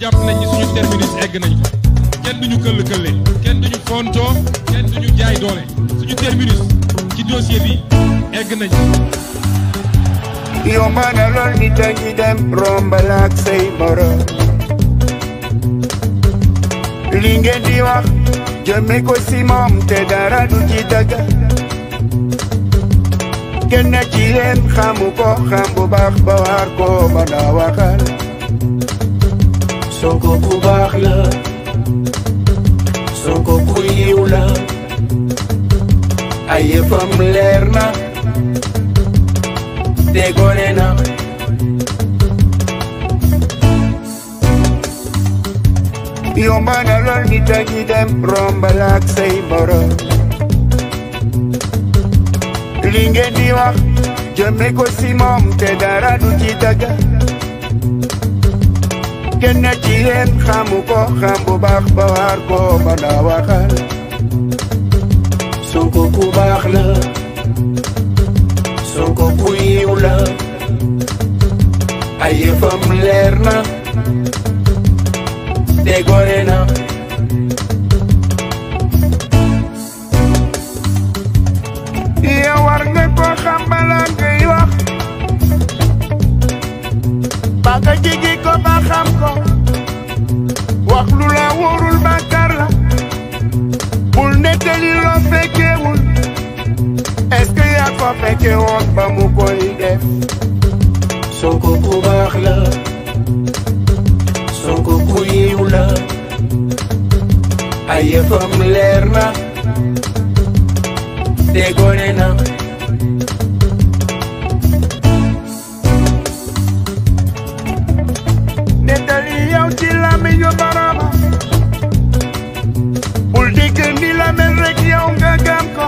jàpp nañ ni suñu terminus egg nañ ko kenn duñu këll-këlle kenn duñu fontoo kenn duñu jaay doole suñu terminus ci dossier bi egg nañ yomba na lool nit a ngi dem rombal ak say morom li ngeen di wax jëme ko si moom te dara du ci dëgg kenn ci yéen xamu ko xam bu baax ba war ko mën a waxal Sonko ku baax la Sonko ku yiw la ay yëfam leer na te gore na yomba na lool nit a ngi dem rombal ak say morom li ngeen di wax jëme ko si moom te dara du ci dëgg kenn ci yéen xamu ko xam bu baax ba war ko mën a waxal Sonko ku baax la Sonko ku yiw la ay yëfam leer na te gore na yow war nga ko xam bala ngay wax ba nga jigi ko ba xam ko wax lu la wóorul bàkkaar la bul nettali loo fekkewul est-ce que yaa ko fekke woon ba mu koy def Sonko ku baax la Sonko ku yiw la ay yëfam leer na te gore na nettali yow ci làmmiñu barama bul dégg ni la mel rek yow nga gëm ko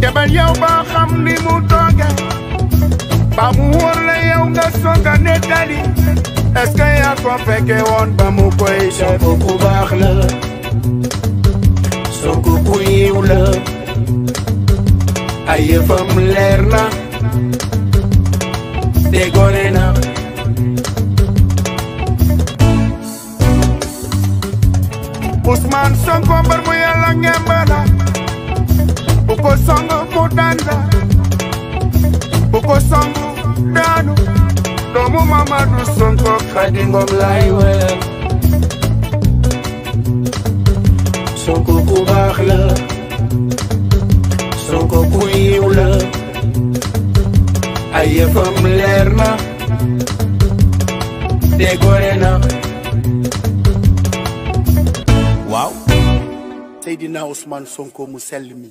demal yow ba xam ni mu tooge ba mu wóor la yow nga songa nettali est-ce que yaa ko fekke woon ba mu koy def Sonko ku baax la Sonko ku yiw la ay yëfam leer na te gore na Ousmane Sonko mbër mu yàlla ngemba la bu ko song mu daan la bu ko song daanu doomu Mamadou Sonko Khady Ngom lay wel Sonko ku baax la Sonko ku yiw la ay yëfam leer na te gore na waaw Seydina Ousmane Sonko mu sell mi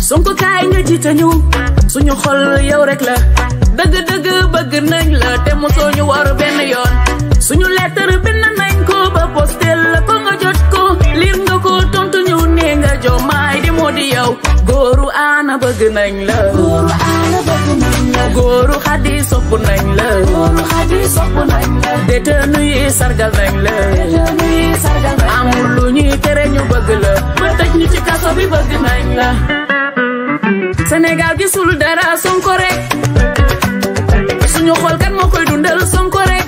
Sonko kaay nga jiite ñu suñu xol yow rek la dëgg-dëgg bëgg nañ la te mosoo ñu war benn yoon suñu lettre bind nañ ko ba postel la ko nga jot ko liir nga ko tontu ñu ne nga Diomaye di moo di yow góoru Ana bëgg nañ la góoru Khady sopp nañ la détenu yi sargal nañ la amul lu ñuy tere ñu bëgg la ba tëj ñu ci kaso bi bëgg nañ la Sénégal gisul dara Sonko rek suñu xol kan moo koy dundal Sonko rek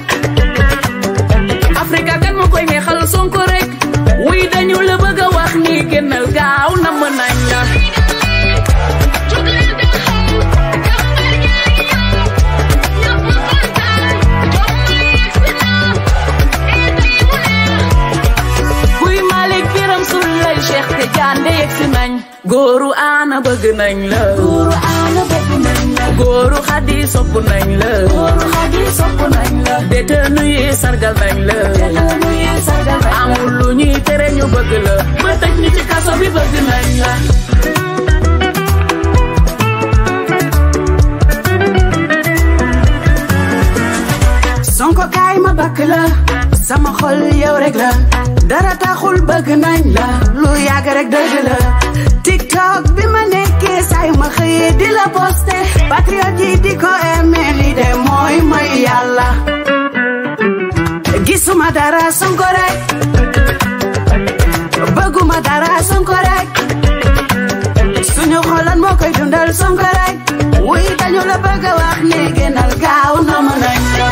Afrika kan moo koy neexal Sonko rek wuy dañu la bëgg a wax ni génnal gaaw namm nañ la kuy Malick Biram Souleye Cheikh Tidiane yegsi nañ góoru Ana bëgg nañ la góoru Khady sopp nañ la détenu yi sargal nañ la amul lu ñuy tere ñu bëgg la ba tëj ñu ci kaso bi bëgg nañ la Sonko kaay ma bakk la sama xol yow rek la dara taxul bëgg nañ la lu yàgg rek dëgg la TikTok bi ma nekkee say ma xëyee di la posté patriote yi di ko aimé li de mooy may yàlla gisuma dara Sonko rek bëgguma dara Sonko rek suñu xolan moo koy dundal Sonko rek wuy dañu la bëgg a wax ne gënal gaaw na mu nañ la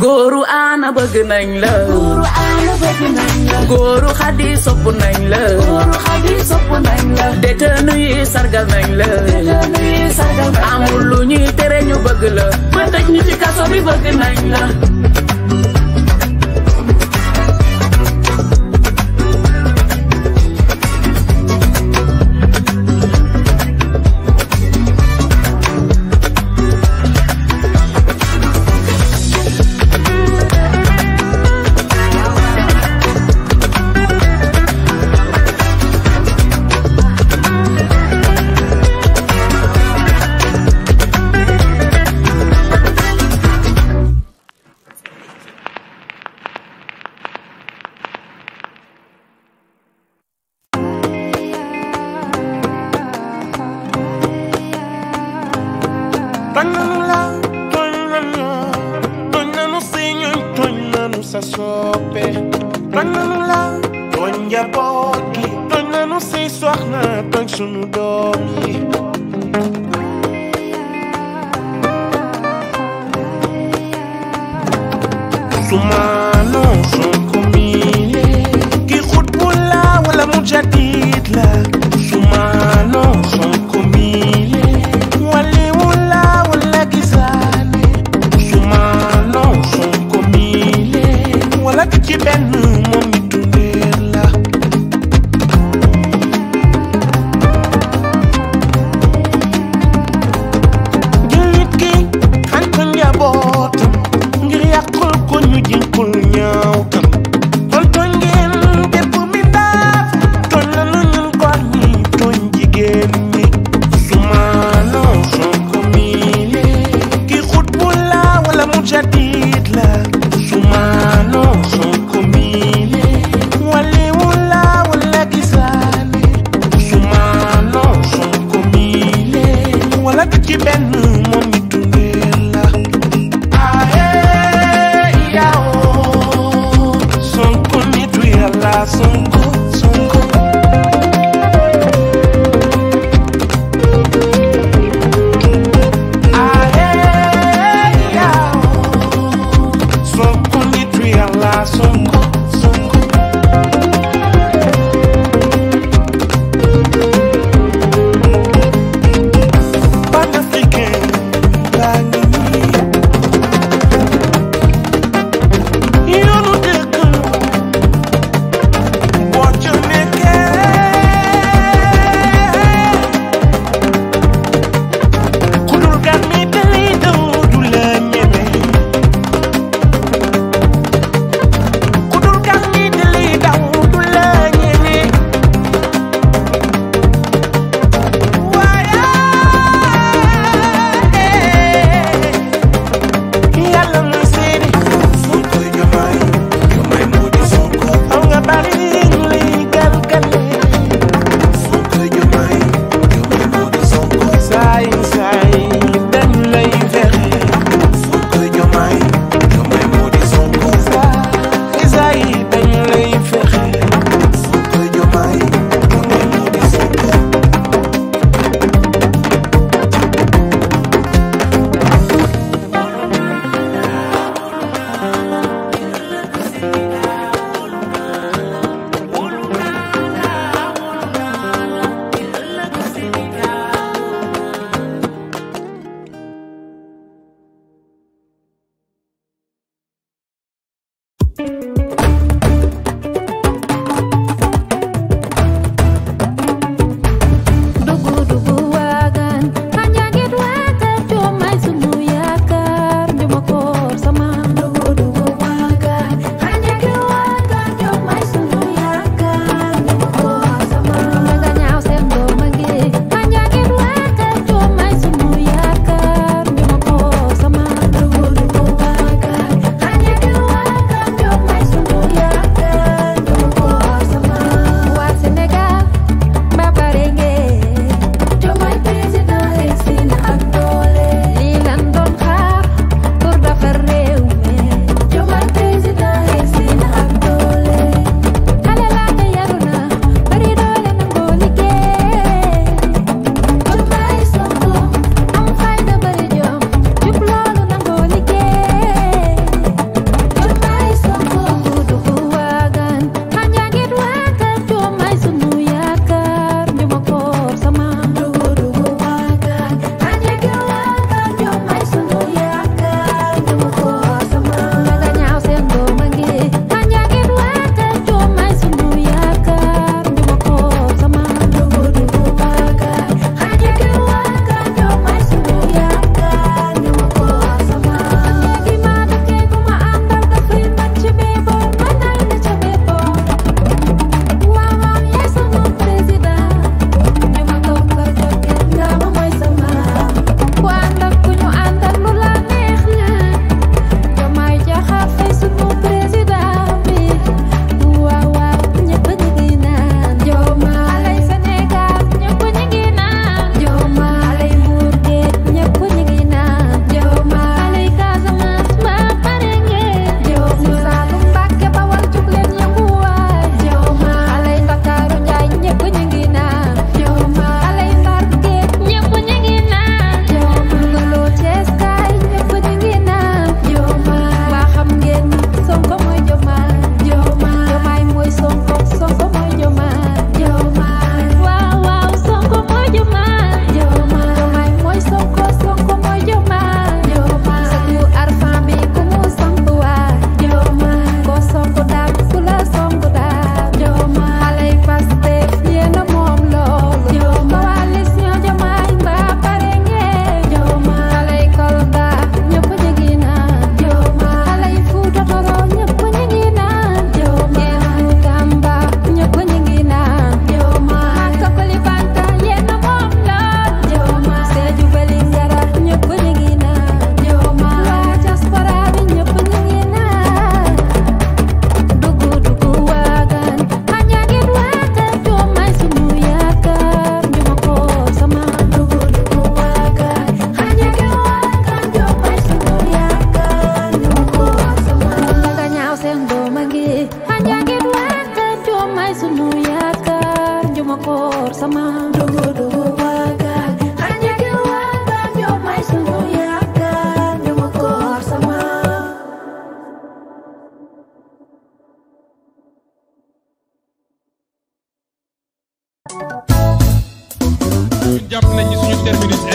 góoru ana bëgg nañ la góoru xadi sopp nañ la détenu yi sargal nañ la amul lu ñuy tere ñu bëgg la ba tëj ñu ci kaso bi bëgg nañ la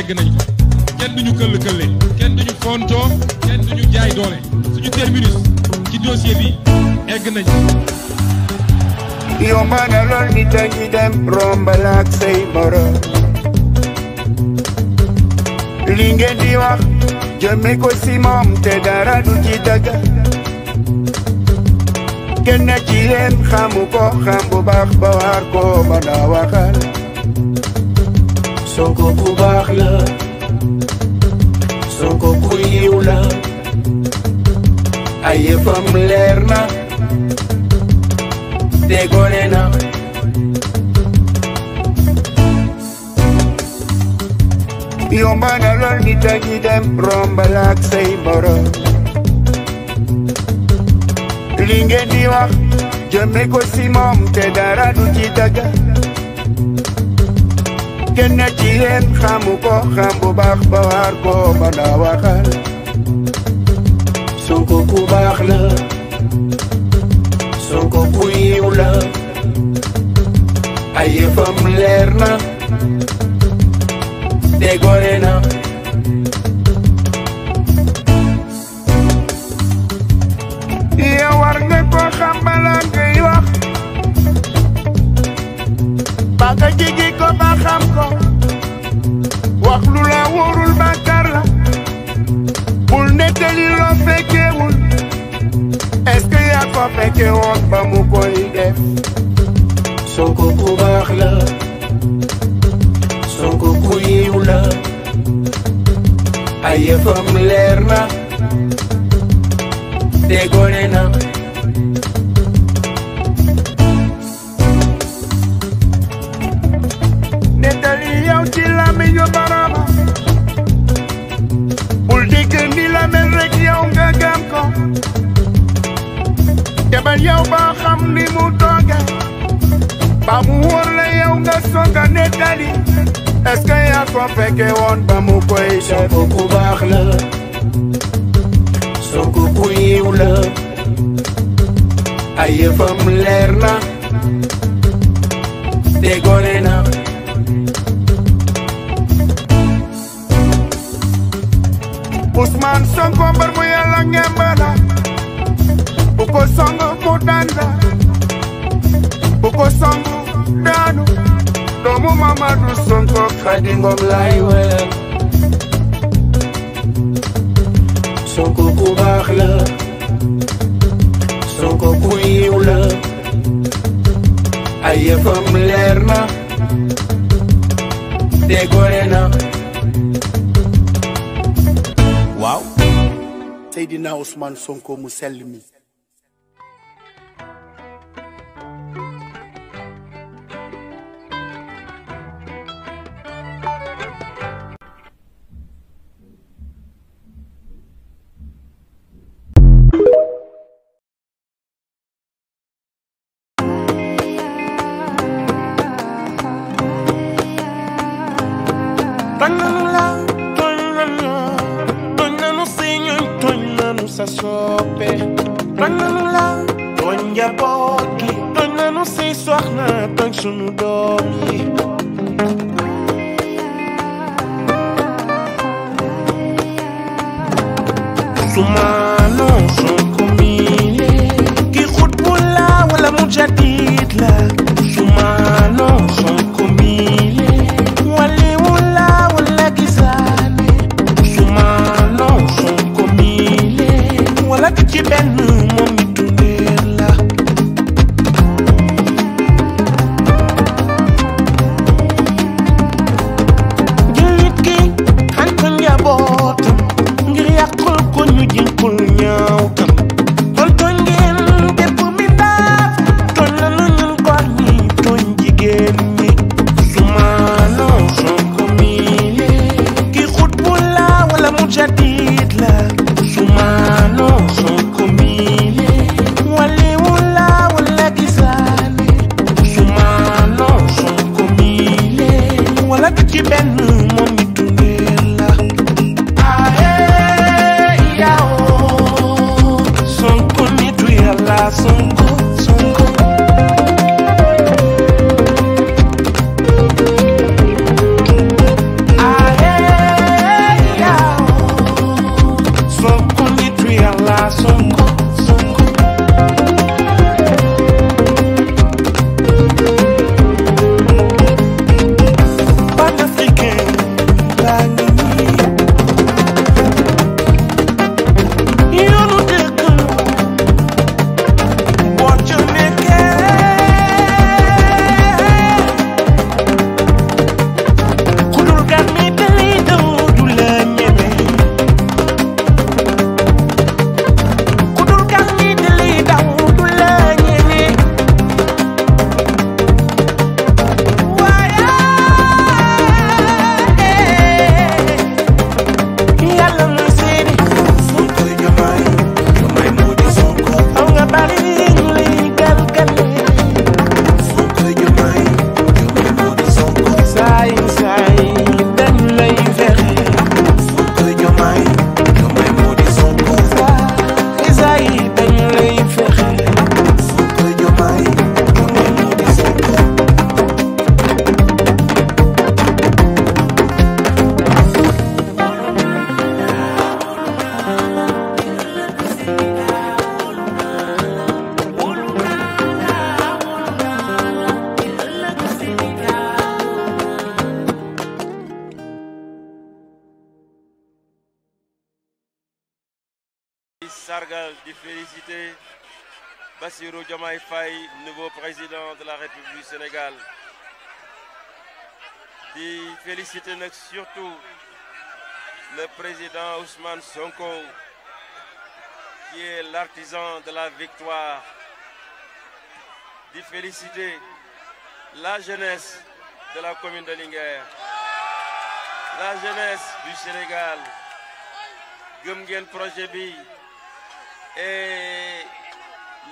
egg nañ ko kenn duñu këll-këlle kenn duñu fontoo kenn duñu jaay doole suñu terminus ci dossier bi egg nañ yomba na lool nit a ngi dem rombal ak say morom li ngeen di wax jëme ko si moom te dara du ci dëgg kenn ci yéen xamu ko xam bu baax ba war ko mën a waxal Sonko ku baax la Sonko ku yiw la ay yëfam leer na te gore na yomba na lool nit a ngi dem rombal ak say morom li ngeen di wax jëme ko si moom te dara du ci dëgg kenn ci yéen xamu ko xam bu baax ba war ko mën a waxal Sonko ku baax la Sonko ku yiw la ay yëfam leer na te gore na yow war nga ko xam bala ngay wax ba nga jigi ko ba xam ko wax lu la wóorul bàkkaar la bul nettali loo fekkewul est-ce que yaa ko fekke woon ba mu koy def Sonko ku baax la Sonko ku yiw la ay yëfam leer na te gore na nettali yow ci làmmiñu baraba bul dégg ni la mel rek yow nga gëm ko demal yow ba xam ni mu tooge ba mu wóor la yow nga songa nettali est-ce que yaa ko fekke woon ba mu koy def Sonko ku baax la Sonko ku yiw la ay yëfam leer na te gore na Ousmane Sonko mbar mu yàlla ngembala bu ko song mu danda bu ko song daanu doomu Mamadou Sonko Khady Ngom lay wel Sonko ku baax la Sonko ku yiw la ay yëfam leer na te gore na waaw Seydina Ousmane Sonko mu sell mi sa soppe tooñ nanu la tooñ njaboot gi tooñ nanu say soxna tooñ sunu doom yi Ousmane Sonko mile ki xutbu la wala mujadid la Ousmane Sonko mile waliwu la wala gisaane Ousmane Sonko mile wala ki ci benn moom mi tunneel la jëlit ki xañ ko njabootam ngir yàqul ko ñu jinkul ñaaw kam kon tooñ ngeen bépp mi ndaaf tooñ nanu ñun góor ñi tooñ jigéen ñi Ousmane Sonko mile ki xutbu la wala mujadid la Ousmane Sonko mile Sonko, Sonko. Panafricain, baa ngi nii. Yoonu dëgg boo ca nekkee. Ku dul gan mi dalay daw du la ñeme. Ku dul gan mi dalay daw du la ñeme. Waaye Yàlla mooy seede. Sonko Diomaye, Diomaye moo di Sonko. Aw nga bari ñu lay galgale. Sonko Diomaye, Diomaye moo di Sonko. Saay saay dañu lay fexe. Sonko Diomaye, Diomaye moo di Sonko. Saay saay dañu lay fexe. Sonko Diomaye, Diomaye moo di Sonko. di sargal di féliciter Bassirou Diomaye Faye, nouveau président de la République du Sénégal. Di féliciter nag surtout le président Ousmane Sonko, qui est l'artisan de la victoire. Di féliciter la jeunesse de la commune de Linguère, la jeunesse du Sénégal. Gëm ngeen projet bi et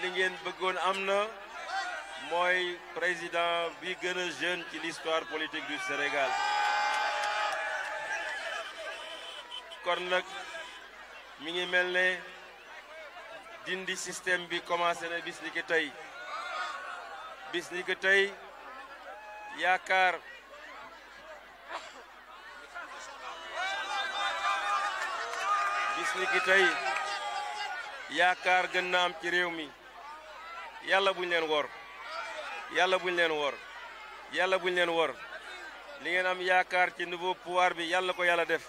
li ngeen bëggoon am na mooy président bi gën a jeune ci l'histoire politique du Sénégal. Kon nag mi ngi mel ne dindi système bi commencé na bis ni ki tey. Bis ni ki tey yaakaar bis ni ki tey yaakaar gën na am ci réew mi. Yàlla buñ leen wor, yàlla buñ leen wor, yàlla buñ leen wor. Li ngeen am yaakaar ci nouveau pouvoir bi yàlla ko yàlla def.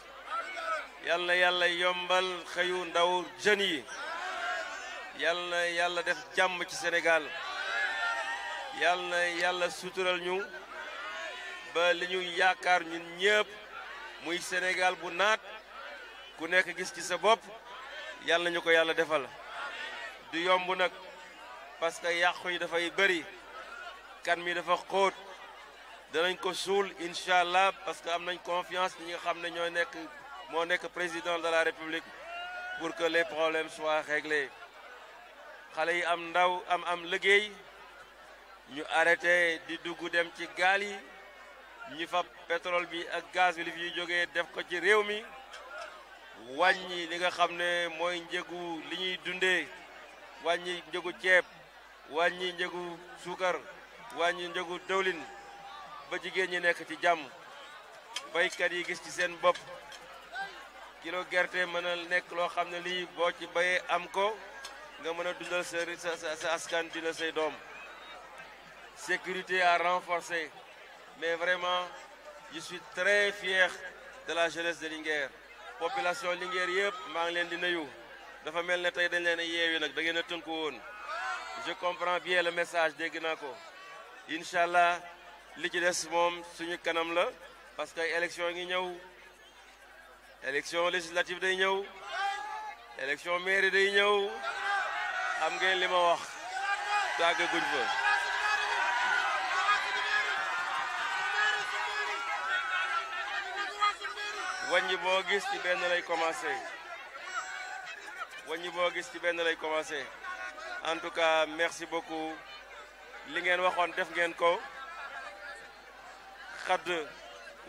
Yàlla na yàlla yombal xëyu ndaw jeunes yi. Yàlla na yàlla def jàmm ci Sénégal. Yàlla na yàlla sutural ñu ba li ñu yaakaar ñun ñëpp muy Sénégal bu naat ku nekk gis ci sa bopp yàlla ñu ko yàlla defal. Du yomb nag parce que yàqu yi dafay bëri, kan mi dafa xóot. Danañ ko suul incha allah parce que am nañ confiance ñi nga xam ne moo nekk président de la République pour que les problèmes soient réglés. Xale yi am ndaw am liggéey ñu arrêté di dugg dem ci gaal yi, ñu fa pétrole bi ak gaz bi li fi jógee def ko ci réew mi, wàññi li nga xam ne mooy njëgu li ñuy dundee, wàññi njëgu ceeb, wàññi njëgu suukar, wàññi njëgu dëwlin ba jigéen ñi nekk ci jàmm, baykat yi gis ci seen bopp. Kilo gerte mën a nekk loo xam ne lii boo ci bayee am ko nga mën a dundal sa askan dina say doom. Sécurité à renforcer, mais vraiment je suis très fier de la jeunesse de Linguère. Population Linguère yëpp maa ngi leen di nuyu. Dafa mel ne tey dañ leen a yeewi nag da ngeen a tënku woon. Je comprends bien le message, dégg naa ko. Incha allah li ci des moom suñu kanam la parce que élection ngi ñëw, élection législative day ñëw, élection mairie day ñëw. Xam ngeen li ma wax tàggaguñ fa. Wàññi boo gis ci benn lay commencé. Wàññi boo gis ci benn lay commencé. En tout cas merci beaucoup. Li ngeen waxoon def ngeen ko. Xadd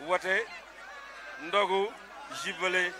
wote ndogu jubale